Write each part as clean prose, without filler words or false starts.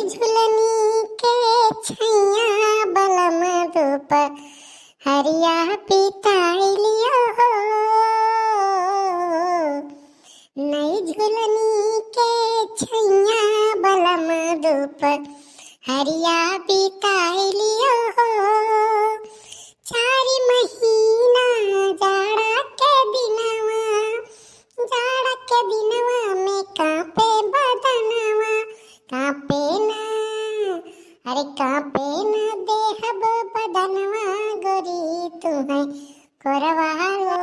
झुलनी के छैया बलम धूप हरिया पिताइलियो हो। नई झुलनी के छैया बलम धूप हरिया पिताइलियो हो। 4 महीना जाड़ा के दिनवा में कांपे बदनवा, कांपे ना अरे कांपे ना देहब बदनवा गोरी तुम्हें करवालो।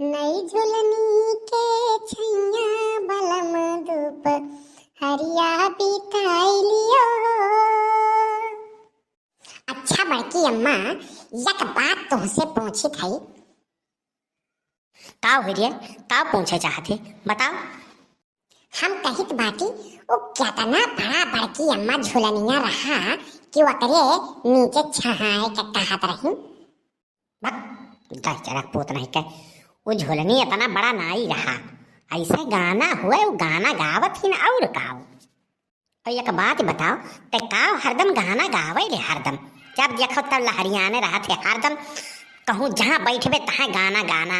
नई झुलनी के छैया बलम धूप हरिया बिताइलियो। अच्छा बड़की अम्मा, एक बात तुमसे पूछी थी। का हो रे, का पूछे चाहते बताओ। हम कहित बाटी वो कितना बड़ा बड़की अम्मा झुलनिया रहा कि वकरे नीचे छहाए के कहत रही। चरक पोत नहीं के वो झुलनी इतना बड़ा नहीं रहा। ऐसे गाना हुआ वो गाना गावत ही ना और काओ। और एक बात बताओ ते काओ हरदम गाना गावे रे हरदम। जब देखो तब लहरियाने रहा थे हरदम। कहूँ जहाँ बैठबे तहाँ गाना गाना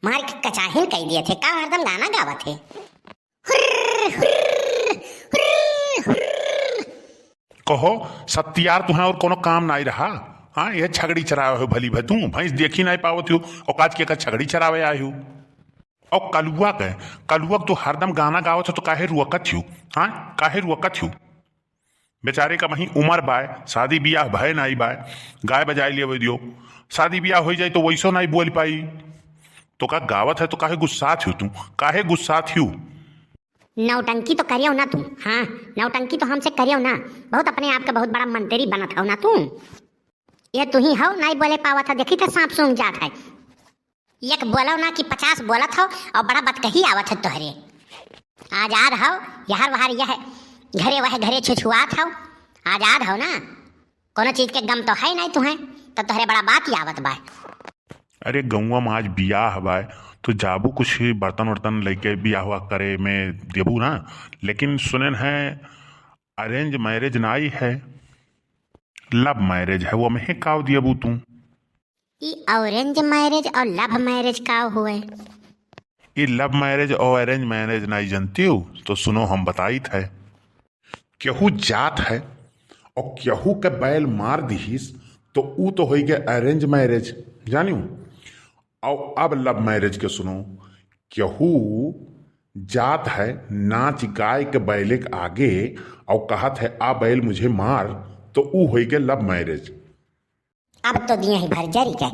मार के कचाहिल कह दिए थे। का हरदम गाना गावत थे। कहो सत्यार तुम्हें और कोनो काम नहीं रहा। हाँ ये छगड़ी चरावे हो भली भतू भैंस देखी नहीं पावत हो और काज के छगड़ी चरावे आई हो। और कलुआ तो हरदम गाना गावत हो तो काहे रुअकत हो। हाँ काहे रुअकत हो। बेचारे का वहीं उम्र बाय, शादी ब्याह भय नहीं बाय, गाय बजाए लिए दियो। शादी ब्याह हो जाए तो वैसो नहीं बोल पाई तो का गावत है तो काहे गुस्सात हो। तू काहे गुस्सात हो। नौटंकी तो करियो ना तुम। हाँ नौटंकी तो हमसे करियो ना। बहुत अपने आप का बहुत बड़ा मंत्री बनत हो ना तुम। ये तू ही हो नहीं बोले पावा था। देखी था सांप सूंघ जात है। एक बोलो ना कि 50 बोलत हो और बड़ा बतकही आवत है तोहरे। आजाद हो यार वहार यह घरे वह घरे छुछुआत हो। आजाद हो ना, कोनो चीज के गम तो है नहीं तुम्हें तो तोहरे बड़ा बात ही आवत बा। अरे गौवा में आज बियाह बाय तो जाबू कुछ बर्तन वर्तन लेके बियाह हुआ करे में देबू ना। लेकिन सुनन है अरेंज मैरिज नहीं है, लव मैरिज है। वो में काव दियबू तू। ये ऑरेंज मैरिज और लव मैरिज का हुए। ये लव मैरिज और अरेंज मैरिज नहीं जानती हो तो सुनो हम बताई थे। केहू जात है और केहू के बैल मार दीस तो ऊ तो हो गया अरेंज मैरिज जानियो। और अब लव मैरिज के सुनो। केहू जात है नाच गाय के बैले के आगे और कहत है आ बैल मुझे मार तो ऊ हो गया लव मैरिज। अब तो दिया ही भरजरी के,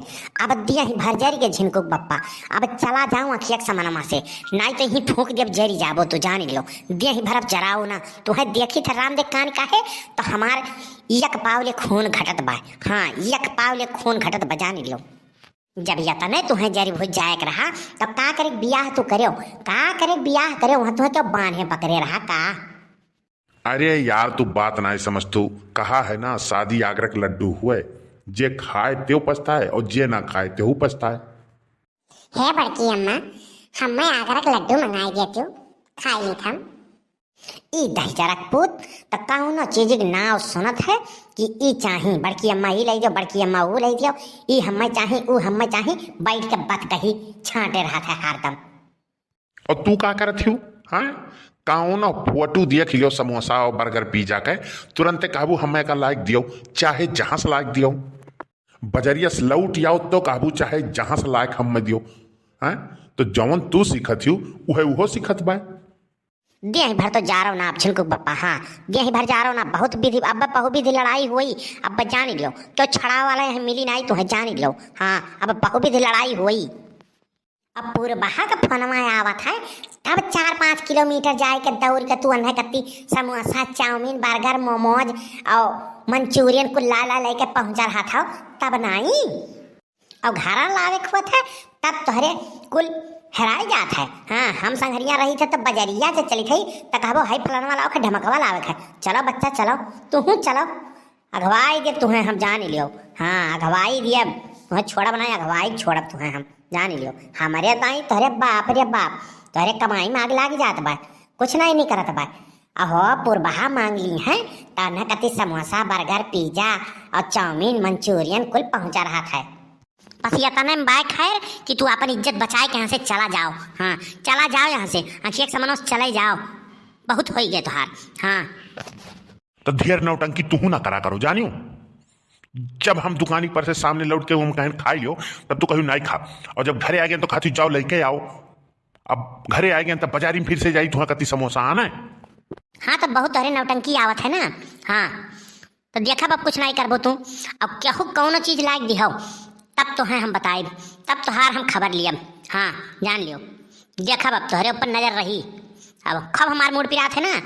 अब दिया ही भरजरी के झिनकुक बप्पा। अब चला जाऊँ अखियक समनमा से नहीं तो ही ठोक जब जरी जाबो तो जान लो। दिया ही भरब जराओ ना तुम्हें देखी था राम देख कान काहे तो हमार एक पावले खून घटत बा। हाँ एक पावले खून घटत बा जान लो। जब यता नहीं तुम्हें जरी भुज जाए रहा तो का करे बियाह तो करो। का करे बियाह करे वहाँ तुम्हें तो बांधे पकड़े रहा का। अरे यार तू बात नहीं समझ। तू कहा है ना शादी आगरा के लड्डू हुए, जे खाए त्यो पछताए और जे ना खाए त्यो पछताए। हे बड़की अम्मा, हमें आगरा के लड्डू मंगाई देती हो, खाई नहीं था। ई दहचरक पूत तो कौनो चीज के नाव सुनत है कि ई चाही बड़की अम्मा ई ले जाओ, बड़की अम्मा वो ले जाओ, ई हमें चाही ऊ हमें चाही, बैठ के बात कही छांटे रहा था हरदम। और तू का करत हूँ। हाँ कौनो फोटो देख लियो समोसा और बर्गर पिज्जा के तुरंत कहबू हमें का लाइक दियो, चाहे जहां से लाइक दियो। बजरिया से लौट आओ तो कहबू चाहे जहां से लाइक हम दियो। हाँ तो जौन तू सीखत हूँ उहे उहो सीखत बा। दिया भर तो जा रहा हूँ ना अब छिलकुक बप्पा। हाँ दिया भर जा रहा हूँ ना। बहुत विधि अब बहु विधि लड़ाई हुई। अब जान लो क्यों छड़ा वाला है मिली नहीं तो है जान लो। हाँ अब बहु विधि लड़ाई हुई। अब पूरे बहा का फनवा आवत है तब 4-5 किलोमीटर जाए के दौड़ के तू अन्हे कत्ती समोसा चाउमीन बर्गर मोमोज और मंचूरियन कुल लाला लेके पहुँच रहा था तब नहीं। और घर लावे खुआ था तब तोहरे कुल हेराई जात है। हाँ हम संघरिया रही थे तब बजरिया से चली थी तो कहबो हाई फलाना लाओ के ढमकवा लावे है। चलो बच्चा चलो तू चलो अगवाई दे तुम्हें हम जान लियो। हाँ अगवाई दिया तुम्हें छोड़ा बनाए अगवाई छोड़ब तुम्हें हम जान लियो। हमारे दाई तोहरे बाप रे बाप तोहरे कमाई में आग लाग जात बा कुछ नहीं करत बा। अहो पुरबहा मांग ली है तो न कति समोसा बर्गर पिज्जा और चाउमीन मंचूरियन कुल पहुंचा रहा था। बस ये तने बाय खैर कि तू अपन इज्जत बचाए के यहाँ से चला जाओ। हाँ चला जाओ यहाँ से, आखिर समनो चले जाओ, बहुत हो गए तुहार। हाँ तो ढेर नौटंकी तू ना करा करो जानियो। जब हम दुकानी पर से सामने लौट के हम कहीं खाई लियो तब तू कहीं नहीं खा, और जब घरे आ गए तो खाती जाओ लेके आओ। अब घरे आ गए तब बाजारी में फिर से जाई तुहा कति समोसा आना है। हाँ तो बहुत अरे नौटंकी आवत है ना। हाँ तो देखा अब कुछ नहीं करबो तू, अब क्या कौनो चीज लायक दिहो तब तो है हम बताए, तब तो हार हम खबर लियम। हाँ जान लियो, देखा अब तोहरे ऊपर नजर रही। अब खब हमार मूड पिरा थे ना,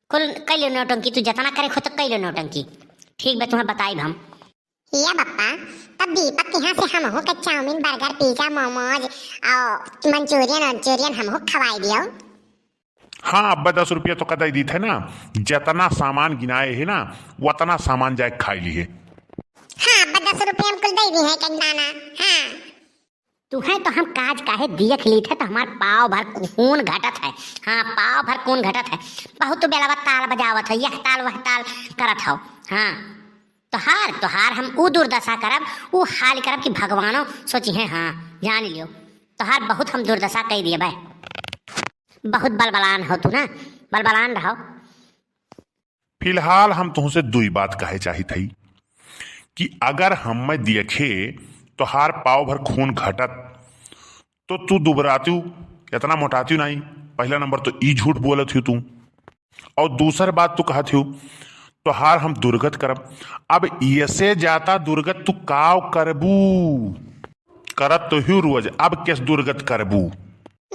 कुल कई लो नौटंकी, तू जितना करे खुद कई लो नौटंकी। ठीक बे तुम्हें बताई हम। या बप्पा तब दीपक के यहाँ से हम हो के चाउमीन बर्गर पिज्जा मोमोज और मंचूरियन हम हो खवाई दियो। हाँ अब्बा 10 रुपया तो कदाई दी थे ना, जितना सामान गिनाए है ना उतना सामान जाए खाई लिए। हाँ अब्बा 10 रुपये हम कुल दे दी है कंदाना। हाँ तू है तो हम काज काहे देख ली थे तो हमार पाव भर खून घटत है। हाँ पाव भर खून घटत है, बहुत तो बेलावा ताल बजावत है, यह ताल वह ताल करत हो। हाँ तो हार हम ऊ दुर्दशा करब, ऊ हाल करब कि भगवानो सोची है। हाँ जान लियो तो हार बहुत हम दुर्दशा कह दिए भाई, बहुत बलबलान हो तू ना, बलबलान रहो। फिलहाल हम तुमसे दुई बात कहे चाही थी कि अगर हम में देखे तो हार पाव भर खून घटत तो तू दुबराती इतना मोटाती नहीं। पहला नंबर तो ई झूठ बोलत हूँ तू, और दूसर बात तू कहत हूँ तो हार हम दुर्गत करब। अब ऐसे जाता दुर्गत तू काव करबू, करत तो ही रोज, अब कैस दुर्गत करबू।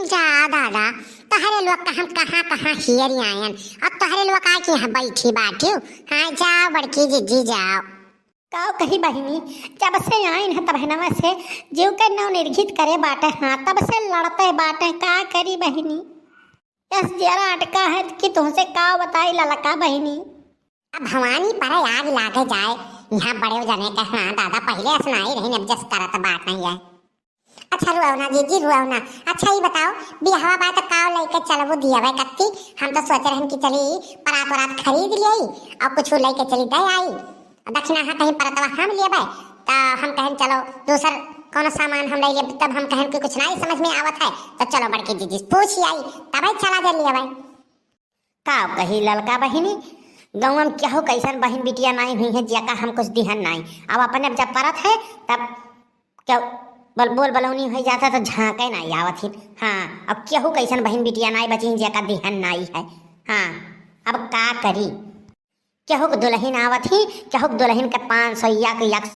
जा दादा तहरे लोग का हम कहाँ हियर आयन, अब तहरे लोग आए कि यहाँ बैठी बाटी। हाँ जाओ बड़की जीजी जाओ। काव कही बहिनी, जब से आइन है तब नवा से जीव के नव निर्घित करे बाटे। हाँ तब से लड़ते बाटे, का करी बहिनी, इस जरा अटका है कि तुमसे काव बताई ललका बहिनी। अब भवानी पर आग लागे जाए, यहाँ बड़े जने के हाँ दादा पहले सुनाई रही, अब जस करत बात नहीं है। अच्छा रुआओ ना जीजी रुआओ ना। अच्छा ये बताओ बिहावा बात तो काव लेके चलबो दिया भाई कत्ती, हम तो सोच रहे कि चली परात वरात खरीद लिये और कुछ लेके चली दे आई, दक्षिणा हाँ कहीं परतवा हम लिए भाई, तो हम कहें चलो दूसर कौन सामान हम ले लिए, तब हम कहें कि कुछ नहीं समझ में आवत है तो चलो बड़की जीजी पूछ आई तब चला दे लिया भाई। काव कही ललका बहिनी, गाँव में क्या हो कैसन बहन बिटिया नहीं हुई है जिया का हम कुछ दिहन नहीं। अब अपने जब परत है तब क्या बोल बलौनी हो जाता तो झाँके नहीं आवत ही। हाँ अब केहू कैसन बहन बिटिया नहीं बची जिया का दिहन नहीं है। हाँ अब का करी, केहू दुल्हन आवत ही, केहू दुल्हन के 500 या